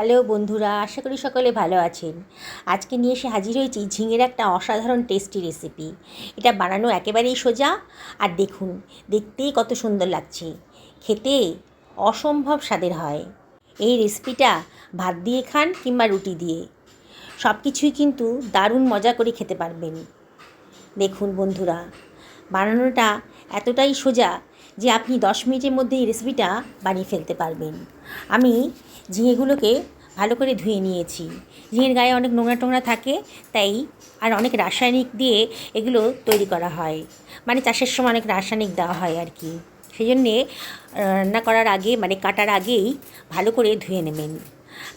Hello বন্ধুরা, আশা করি সকলে ভালো আছেন। আজকে নিয়ে এসে হাজির হয়েছি ঝিঙের একটা অসাধারণ টেস্টি রেসিপি। এটা বানানো একেবারেই সোজা, আর দেখুন দেখতেই কত সুন্দর লাগছে, খেতে অসম্ভব স্বাদের হয়। এই রেসিপিটা ভাত দিয়ে খান কিংবা রুটি দিয়ে, সব কিছুই কিন্তু দারুণ মজা করে খেতে পারবেন। দেখুন বন্ধুরা, বানানোটা এতটাই সোজা যে আপনি 10 মিনিটের মধ্যে এই রেসিপিটা বানিয়ে ফেলতে পারবেন। আমি ঝিঙেগুলোকে ভালো করে ধুয়ে নিয়েছি। ঝিঙের গায়ে অনেক নোংরা টোংরা থাকে, তাই আর অনেক রাসায়নিক দিয়ে এগুলো তৈরি করা হয়, মানে চাষের সময় অনেক রাসায়নিক দেওয়া হয় আর কি। সেই জন্যে রান্না করার আগে, মানে কাটার আগেই ভালো করে ধুয়ে নেবেন।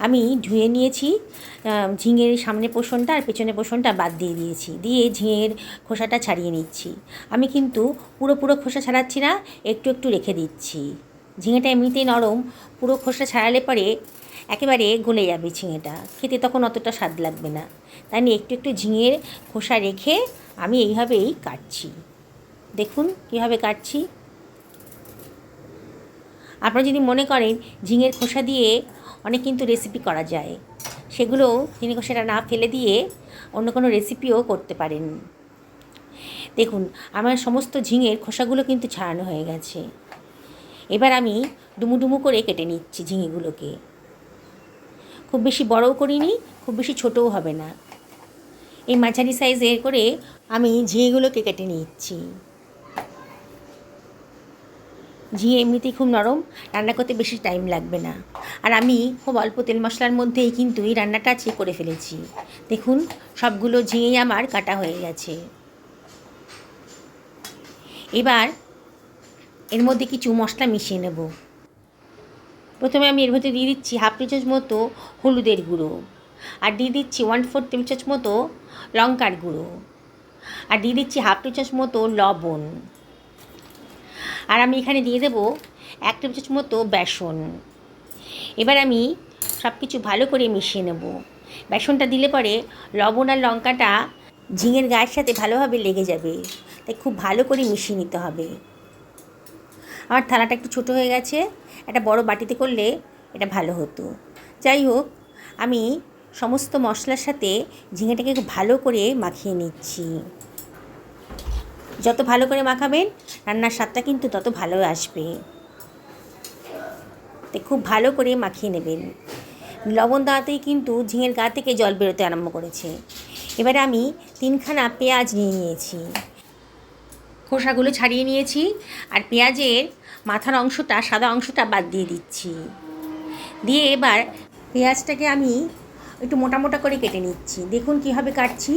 আমি ধুয়ে নিয়েছি, ঝিঙের সামনে পোষণটা আর পেছনে পোষণটা বাদ দিয়ে দিয়েছি, দিয়ে ঝিঙের খোসাটা ছাড়িয়ে নিচ্ছি। আমি কিন্তু পুরো খোসা ছাড়াচ্ছি না, একটু একটু রেখে দিচ্ছি। ঝিঙেটা এমনিতেই নরম, পুরো খোসা ছাড়ালে পরে একেবারে গলে যাবে ঝিঙেটা, খেতে তখন অতটা স্বাদ লাগবে না। তাই আমি একটু একটু ঝিঙের খোসা রেখে আমি এইভাবেই কাটছি। দেখুন কীভাবে কাটছি। আপনারা যদি মনে করেন ঝিঙের খোসা দিয়ে অনেক কিন্তু রেসিপি করা যায়, সেগুলো ঝিঙের খোসাটা না ফেলে দিয়ে অন্য কোনো রেসিপিও করতে পারেন। দেখুন আমার সমস্ত ঝিঙের খোসাগুলো কিন্তু ছাড়ানো হয়ে গেছে। এবার আমি ডুমু ডুমু করে কেটে নিচ্ছি ঝিঙেগুলোকে। খুব বেশি বড়ও করিনি, খুব বেশি ছোটও হবে না, এই মাঝারি সাইজের করে আমি ঝিঙেগুলোকে কেটে নিচ্ছি। ঝিঙে এমনিতেই খুব নরম, রান্না করতে বেশি টাইম লাগবে না। আর আমি খুব অল্প তেল মশলার মধ্যেই কিন্তু এই রান্নাটা আজকে করে ফেলেছি। দেখুন সবগুলো ঝিঙেই আমার কাটা হয়ে গেছে। এবার এর মধ্যে কিছু মশলা মিশিয়ে নেব। প্রথমে আমি এর মধ্যে দিয়ে দিচ্ছি হাফ টি চামচ মতো হলুদের গুঁড়ো, আর দিয়ে দিচ্ছি 1/4 টেবিল চামচ মতো লঙ্কার গুঁড়ো, আর দিয়ে দিচ্ছি হাফ টি চামচ মতো লবণ, আর আমি এখানে দিয়ে দেবো 1 টেবিল চামচ মতো বেসন। এবার আমি সব কিছু ভালো করে মিশিয়ে নেব। বেসনটা দিলে পরে লবণ আর লঙ্কাটা ঝিঙের গায়ের সাথে ভালোভাবে লেগে যাবে, তাই খুব ভালো করে মিশিয়ে নিতে হবে। আমার থালাটা একটু ছোটো হয়ে গেছে, একটা বড় বাটিতে করলে এটা ভালো হতো। যাই হোক, আমি সমস্ত মশলার সাথে ঝিঙেটাকে খুব ভালো করে মাখিয়ে নিচ্ছি। যত ভালো করে মাখাবেন রান্নার স্বাদটা কিন্তু তত ভালো আসবে। তাই খুব ভালো করে মাখিয়ে নেবেন। লবণ দেওয়াতেই কিন্তু ঝিঙের গা থেকে জল বেরোতে আরম্ভ করেছে। এবারে আমি 3খানা পেঁয়াজ নিয়ে নিয়েছি, খোসাগুলো ছাড়িয়ে নিয়েছি, আর পেঁয়াজের মাথার অংশটা, সাদা অংশটা বাদ দিয়ে দিচ্ছি। দিয়ে এবার পেঁয়াজটাকে আমি একটু মোটা মোটা করে কেটে নিচ্ছি। দেখুন কীভাবে কাটছি,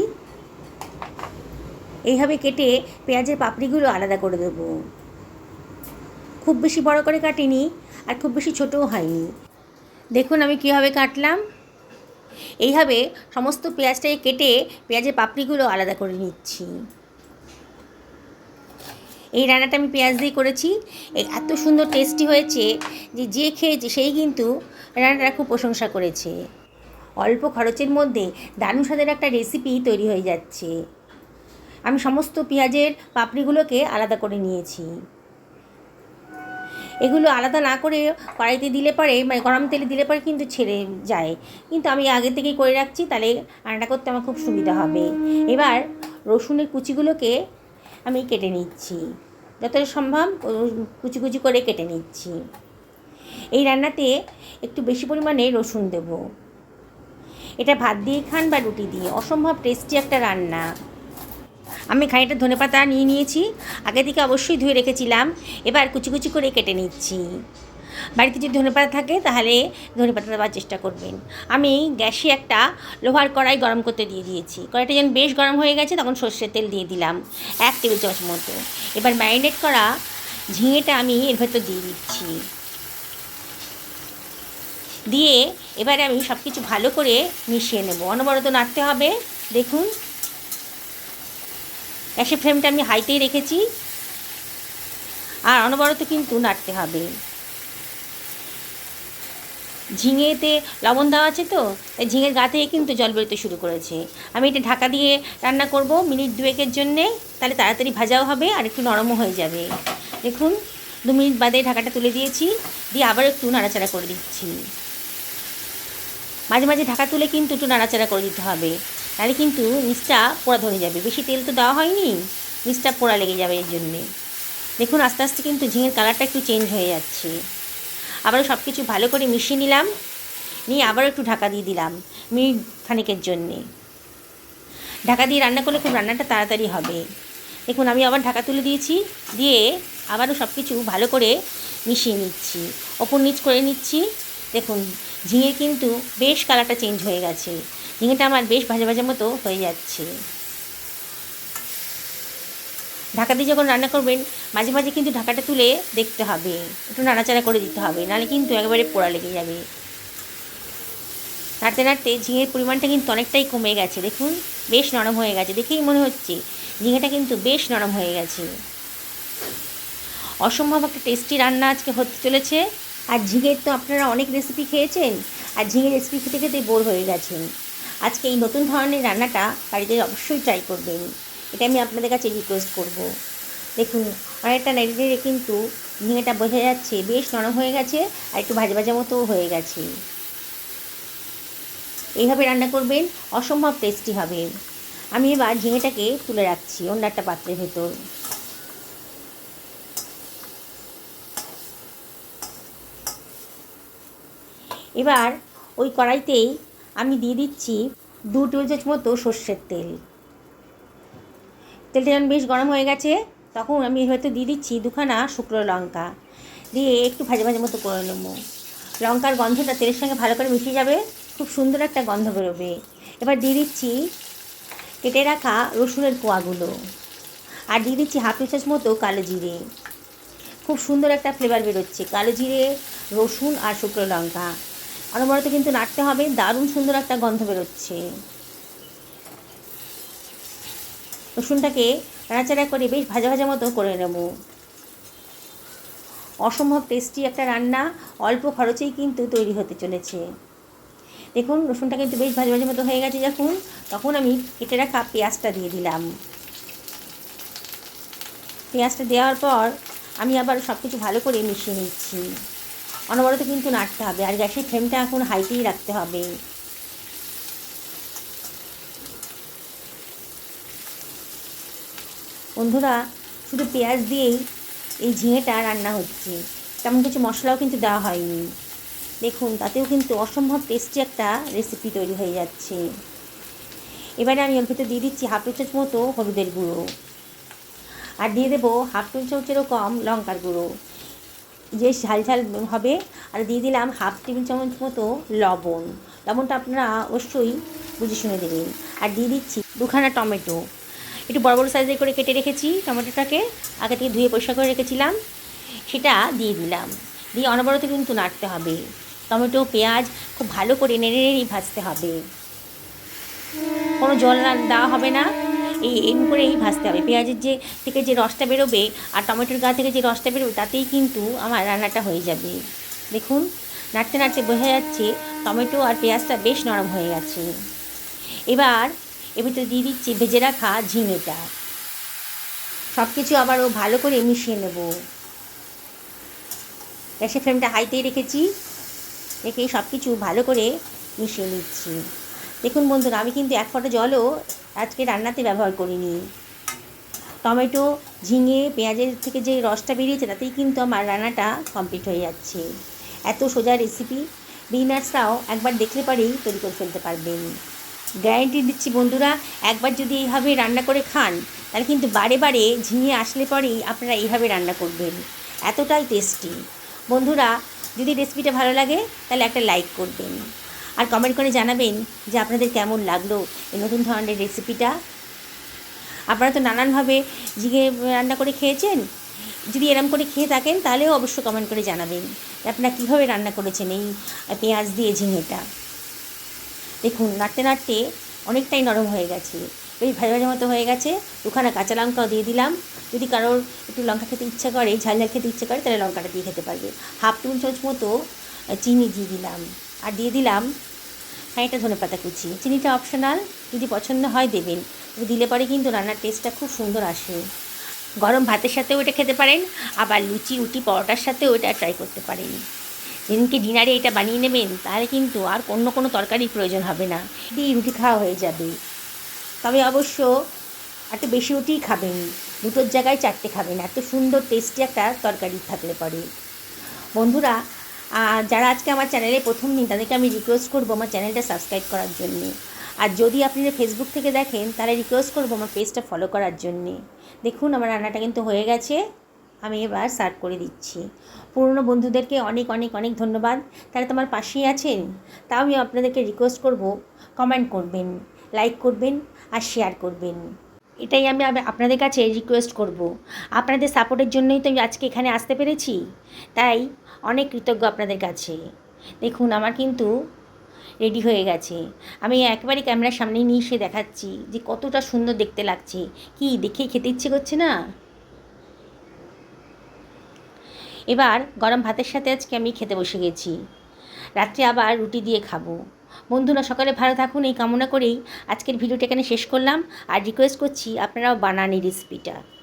এইভাবে কেটে পেঁয়াজের পাপড়িগুলো আলাদা করে দেবো। খুব বেশি বড় করে কাটিনি, আর খুব বেশি ছোটও হয়নি। দেখুন আমি কীভাবে কাটলাম। এইভাবে সমস্ত পেঁয়াজটাকে কেটে পেঁয়াজের পাপড়িগুলো আলাদা করে নিচ্ছি। এই রান্নাটা আমি পেঁয়াজ দিয়ে করেছি, এত সুন্দর টেস্টি হয়েছে যে যে খেয়েছে সেই কিন্তু রান্নাটা খুব প্রশংসা করেছে। অল্প খরচের মধ্যে দারুণ স্বাদের একটা রেসিপি তৈরি হয়ে যাচ্ছে। আমি সমস্ত পেঁয়াজের পাপড়িগুলোকে আলাদা করে নিয়েছি। এগুলো আলাদা না করে কড়াইতে দিলে পরে, মানে গরম তেলে দিলে পরে কিন্তু ছেড়ে যায়, কিন্তু আমি আগে থেকেই করে রাখছি, তাহলে রান্না করতে আমার খুব সুবিধা হবে। এবার রসুনের কুচিগুলোকে আমি কেটে নিচ্ছি, যতটা সম্ভব কুচি কুচি করে কেটে নিচ্ছি। এই রান্নাতে একটু বেশি পরিমাণে রসুন দেব। এটা ভাত দিয়ে খান বা রুটি দিয়ে, অসম্ভব টেস্টি একটা রান্না। আমি খানিকটা ধনেপাতা নিয়ে নিয়েছি, আগে থেকে অবশ্যই ধুয়ে রেখেছিলাম। এবার কুচি কুচি করে কেটে নিচ্ছি। বাড়িতে যদি ধনেপাতা থাকে তাহলে ধনেপাতা দেওয়ার চেষ্টা করবেন। আমি গ্যাসে একটা লোহার কড়াই গরম করতে দিয়ে দিয়েছি। কড়াইটা যখন বেশ গরম হয়ে গেছে তখন সর্ষের তেল দিয়ে দিলাম 1 টেবিল চামচ মতো। এবার ম্যারিনেট করা ঝিঙেটা আমি এর ভেতর দিয়ে দিচ্ছি। দিয়ে এবারে আমি সব কিছু ভালো করে মিশিয়ে নেব, অনবরত নাড়তে হবে। দেখুন গ্যাসের ফ্লেমটা আমি হাইতেই রেখেছি, আর অনবরত কিন্তু নাড়তে হবে। ঝিঙেতে লবণ দেওয়া আছে তো, তাই ঝিঙের গা থেকে কিন্তু জল বেরোতে শুরু করেছে। আমি এটা ঢাকা দিয়ে রান্না করব মিনিট 2-এর জন্যে, তাহলে তাড়াতাড়ি ভাজাও হবে আর একটু নরমও হয়ে যাবে। দেখুন 2 মিনিট বাদে ঢাকাটা তুলে দিয়েছি, দিয়ে আবার একটু নাড়াচাড়া করে দিচ্ছি। মাঝে মাঝে ঢাকা তুলে কিন্তু একটু নাড়াচাড়া করে দিতে হবে, নাহলে কিন্তু নিচটা পোড়া ধরে যাবে। বেশি তেল তো দেওয়া হয়নি, নিচটা পোড়া লেগে যাবে এর জন্যে। দেখুন আস্তে আস্তে কিন্তু ঝিঙের কালারটা একটু চেঞ্জ হয়ে যাচ্ছে। আবারও সব কিছু ভালো করে মিশিয়ে নিলাম, নিয়ে আবার একটু ঢাকা দিয়ে দিলাম মিনিট খানেকের জন্যে। ঢাকা দিয়ে রান্না করলে খুব রান্নাটা তাড়াতাড়ি হবে। দেখুন আমি আবার ঢাকা তুলে দিয়েছি, দিয়ে আবারও সব কিছু ভালো করে মিশিয়ে নিচ্ছি, ওপর নিচ করে নিচ্ছি। দেখুন ঝিঙে কিন্তু বেশ কালারটা চেঞ্জ হয়ে গেছে, ঝিঙেটা আমার বেশ ভাজা ভাজা মতো হয়ে যাচ্ছে। ঢাকা দিয়ে যখন রান্না করবেন মাঝে মাঝে কিন্তু ঢাকাটা তুলে দেখতে হবে, একটু নাড়াচাড়া করে দিতে হবে, নাহলে কিন্তু একেবারে পোড়া লেগে যাবে। নাড়তে নাড়তে ঝিঙের পরিমাণটা কিন্তু অনেকটাই কমে গেছে। দেখুন বেশ নরম হয়ে গেছে, দেখেই মনে হচ্ছে ঝিঙেটা কিন্তু বেশ নরম হয়ে গেছে। অসম্ভব একটা টেস্টি রান্না আজকে হতে চলেছে। আর ঝিঙের তো আপনারা অনেক রেসিপি খেয়েছেন, আর ঝিঙের রেসিপি খেতে খেতে বোর হয়ে গেছেন। আজকে এই নতুন ধরনের রান্নাটা বাড়িতে অবশ্যই ট্রাই করবেন, এটা আমি আপনাদের কাছে রিকোয়েস্ট করব। দেখুন অনেকটা নেড়ে নেড়ে কিন্তু ঝিঙেটা বোঝা যাচ্ছে বেশ নরম হয়ে গেছে, আর একটু ভাজা ভাজা মতোও হয়ে গেছে। এইভাবে রান্না করবেন, অসম্ভব টেস্টি হবে। আমি এবার ঝিঙেটাকে তুলে রাখছি অন্য একটা পাত্রের ভেতর। এবার ওই কড়াইতেই আমি দিয়ে দিচ্ছি 2 টেবিল চামচ মতো সর্ষের তেল। তেলটা যখন বেশ গরম হয়ে গেছে তখন আমি হয়তো দিয়ে দিচ্ছি 2খানা শুকনো লঙ্কা, দিয়ে একটু ভাজা ভাজা মতো করে নেব। লঙ্কার গন্ধটা তেলের সঙ্গে ভালো করে মিশে যাবে, খুব সুন্দর একটা গন্ধ বেরোবে। এবার দিয়ে দিচ্ছি কেটে রাখা রসুনের কোয়াগুলো, আর দিয়ে দিচ্ছি হাফ চামচ মতো কালো জিরে। খুব সুন্দর একটা ফ্লেভার বেরোচ্ছে কালো জিরে, রসুন আর শুকনো লঙ্কা। অনবরত কিন্তু নাড়তে হবে, দারুণ সুন্দর একটা গন্ধ বেরোচ্ছে। রসুনটাকে নাড়াচাড়া করে বেশ ভাজা ভাজা মতো করে নেব। অসম্ভব টেস্টি একটা রান্না অল্প খরচেই কিন্তু তৈরি হতে চলেছে। দেখুন রসুনটা কিন্তু বেশ ভাজা ভাজা মতো হয়ে গেছে যখন, তখন আমি কেটে রাখা পেঁয়াজটা দিয়ে দিলাম। পেঁয়াজটা দেওয়ার পর আমি আবার সব কিছু ভালো করে মিশিয়ে নিচ্ছি। অনবরত কিন্তু নাড়তে হবে, আর গ্যাসের ফ্লেমটা এখন হাইতেই রাখতে হবে। বন্ধুরা শুধু পেঁয়াজ দিয়েই এই ঝিঙেটা রান্না হচ্ছে, তেমন কিছু মশলাও কিন্তু দেওয়া হয়নি। দেখুন তাতেও কিন্তু অসম্ভব টেস্টি একটা রেসিপি তৈরি হয়ে যাচ্ছে। এবারে আমি ওর ভিতরে দিয়ে দিচ্ছি হাফ টি চামচ মতো হলুদের গুঁড়ো, আর দিয়ে দেবো হাফ টি চামচেরও কম লঙ্কার গুঁড়ো, যে ঝাল ঝাল হবে। আর দিয়ে দিলাম হাফ টেবিল চামচ মতো লবণ, লবণটা আপনারা অবশ্যই বুঝে শুনে দেবেন। আর দিয়ে দিচ্ছি 2খানা টমেটো, একটু বড় বড় সাইজের করে কেটে রেখেছি। টমেটোটাকে আগে থেকে ধুয়ে পরিষ্কার করে রেখেছিলাম, সেটা দিয়ে দিলাম। দিয়ে অনবরত কিন্তু নাড়তে হবে, টমেটো পেঁয়াজ খুব ভালো করে নেড়ে নেড়েই ভাজতে হবে, কোনো জল দেওয়া হবে না। এই করেই ভাজতে হবে। পেঁয়াজের থেকে যে রসটা বেরোবে আর টমেটোর গা থেকে যে রসটা বেরোবে তাতেই কিন্তু আমার রান্নাটা হয়ে যাবে। দেখুন নাড়তে নাড়তে বোঝা যাচ্ছে টমেটো আর পেঁয়াজটা বেশ নরম হয়ে গেছে। এবার এর ভিতরে দিয়ে দিচ্ছি ভেজে রাখা ঝিঙেটা, সব কিছু আবারও ভালো করে মিশিয়ে নেব। গ্যাসের ফ্লেমটা হাইতেই রেখেছি, রেখে সব কিছু ভালো করে মিশিয়ে নিচ্ছি। দেখুন বন্ধুরা আমি কিন্তু এক ফোঁটা জলও আজকে রান্নাতে ব্যবহার করিনি। টমেটো ঝিঙে পেঁয়াজের থেকে যে রসটা বেরিয়েছে তাতেই কিন্তু আমার রান্নাটা কমপ্লিট হয়ে যাচ্ছে। এত সোজা রেসিপি, বিগিনার্সরাও একবার দেখলে পরেই তৈরি করে ফেলতে পারবেন। গ্যারান্টি দিচ্ছি বন্ধুরা, একবার যদি এইভাবে রান্না করে খান তাহলে কিন্তু বারে বারে ঝিঙে আসলে পরেই আপনারা এইভাবে রান্না করবেন, এতটাই টেস্টি। বন্ধুরা যদি রেসিপিটা ভালো লাগে তাহলে একটা লাইক করবেন, আর কমেন্ট করে জানাবেন যে আপনাদের কেমন লাগলো এই নতুন ধরনের রেসিপিটা। আপনারা তো নানানভাবে ঝিঙে রান্না করে খেয়েছেন, যদি এরম করে খেয়ে থাকেন তাহলেও অবশ্যই কমেন্ট করে জানাবেন আপনারা কীভাবে রান্না করেছেন এই পেঁয়াজ দিয়ে ঝিঙেটা। দেখুন নাড়তে নাড়তে অনেকটাই নরম হয়ে গেছে, বেশ ভাজা ভাজা মতো হয়ে গেছে। 2খানা কাঁচা লঙ্কাও দিয়ে দিলাম, যদি কারোর একটু লঙ্কা খেতে ইচ্ছা করে, ঝাল ঝাল খেতে ইচ্ছা করে তাহলে লঙ্কাটা দিয়ে খেতে পারবে। হাফ টেবিল চামচ মতো চিনি দিয়ে দিলাম, আর দিয়ে দিলাম খানিকটা ধনেপাতা কুচি। চিনিটা অপশনাল, যদি পছন্দ হয় দেবেন, তবে দিলে পরে কিন্তু রান্নার টেস্টটা খুব সুন্দর আসে। গরম ভাতের সাথেও এটা খেতে পারেন, আবার লুচি রুটি পরোটার সাথেও এটা ট্রাই করতে পারেন। যেদিনকে ডিনারে এটা বানিয়ে নেবেন তাহলে কিন্তু আর অন্য কোনো তরকারির প্রয়োজন হবে না, দিয়ে রুটি খাওয়া হয়ে যাবে। তবে অবশ্য একটু বেশি রুটিই খাবেন, দুটোর জায়গায় 4টে খাবেন, এত সুন্দর টেস্টি একটা তরকারি থাকলে পরে। বন্ধুরা, যারা আজকে আমার চ্যানেলে প্রথম দিন তাদেরকে আমি রিকোয়েস্ট করবো আমার চ্যানেলটা সাবস্ক্রাইব করার জন্যে। আর যদি আপনারা ফেসবুক থেকে দেখেন তাহলে রিকোয়েস্ট করবো আমার পেজটা ফলো করার জন্যে। দেখুন আমার রান্নাটা কিন্তু হয়ে গেছে, আমি এবার সার্ভ করে দিচ্ছি। পুরনো বন্ধুদেরকে অনেক অনেক অনেক ধন্যবাদ, তারা তো আমার পাশেই আছেন। তাও আমি আপনাদেরকে রিকোয়েস্ট করব, কমেন্ট করবেন, লাইক করবেন আর শেয়ার করবেন। এটাই আমি আপনাদের কাছে রিকোয়েস্ট করব। আপনাদের সাপোর্টের জন্যই তো আমি আজকে এখানে আসতে পেরেছি, তাই অনেক কৃতজ্ঞ আপনাদের কাছে। দেখুন আমার কিন্তু রেডি হয়ে গেছে, আমি একেবারে ক্যামেরার সামনে নিয়ে এসে দেখাচ্ছি যে কতটা সুন্দর দেখতে লাগছে। কি দেখেই খেতে ইচ্ছে করছে না? এবার গরম ভাতের সাথে আজকে আমি খেতে বসে গেছি, রাত্রে আবার রুটি দিয়ে খাবো। বন্ধুরা, সকালে ভালো থাকুন এই কামনা করেই আজকের ভিডিওটা এখানে শেষ করলাম। আর রিকোয়েস্ট করছি আপনারাও বানান এই রেসিপিটা।